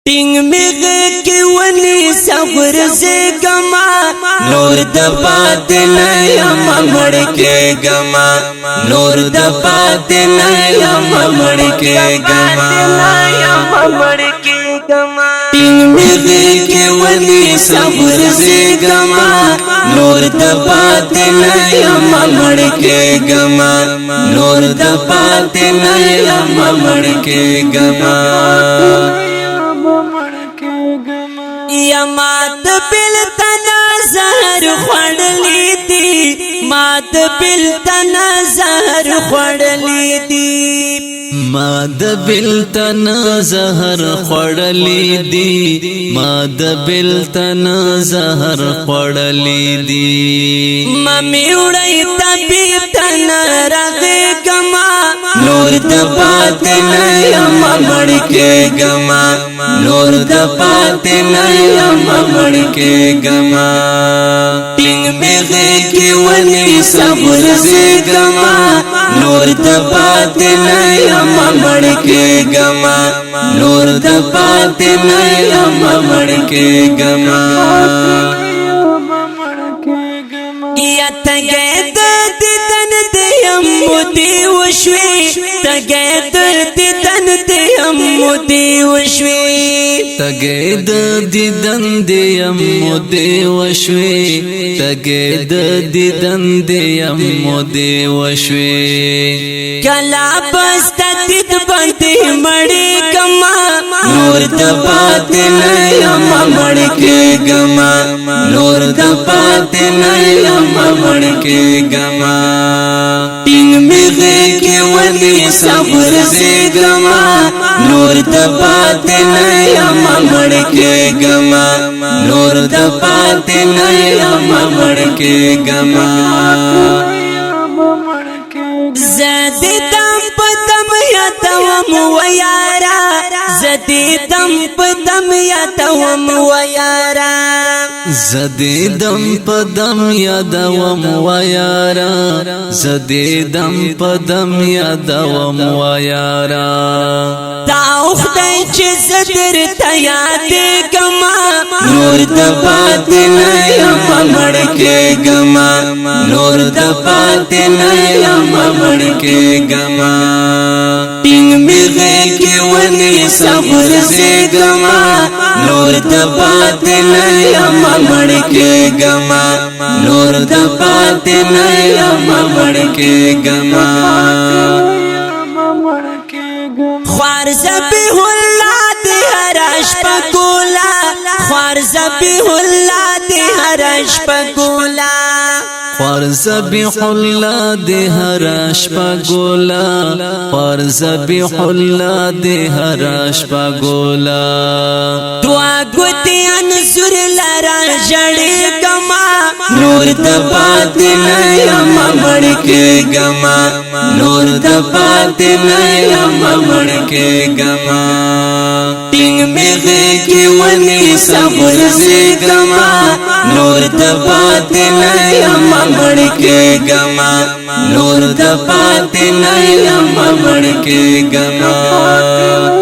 ټینګ میغه کې ونی صبر زګما نور د پات نه یم مړ کې ګما نور د پات نه یم مړ کې ګما ټینګ میغه کې ونی صبر زګما نور د پات نه یم مړ کې ګما نور د پات نه یم مړ کې ګما یا مات بل تنا زهر خړلې دي مات بل تنا زهر خړلې دي ما د بلتن زهر خړلې دي ما د بلتن زهر خړلې دي مې وړي طبيب تن راغې ګما نور د پات نه یم مړ کې ګما نور د پات نه یم مړ کې ګما ټینګ میغه کې ونی صبر زګما نور د پات نه یم مړ کې ګما نور د پات نه یم مړ کې ګما یا تګې د دن دیم مودي وشوي تګې د دن دیم مودي وشوي تګې د دیدن دیم مودي وشوي تګې د دیدن دیم مودي وشوي کلا بست دید باندې مړې ګما نور د پات نه یم مړ کې ګما نور د پات نه یم مړ کې ګما ټینګ میغه کې ونی صبر زګما نور د پات نه یم مړ کې ګما نور د پات نه یم مړ کې ګما زدی دم پدم یتوم ویارا زدی دم پدم یتوم ویارا زدی دم پدم یادوم ویارا زدی دم پدم یادوم ویارا تا خدای چې زدر ته یاد ګما نور د پات نه یم مړ کې ګما نور د پات نه یم مړ کې ګما ټینګ میغه کې ونی صبر زګما نور د پات نه یم مړ کې ګما نور د پات نه یم مړ کې ګما خوار زبیح الله دی هرش پګولا خوار زبیح الله دی هرش پګولا خوار زبیح الله دی هرش پګولا خوار زبیح الله دی هرش پګولا دعا ګوتی انصر لرا جړې ګما نور د پات نه یم مړ کې ګما نور د پات نه یم مړ کې ګما ټینګ میغه کې ونی صبر زګما نور د پات نه یم مړ کې ګما نور د پات نه یم مړ کې ګما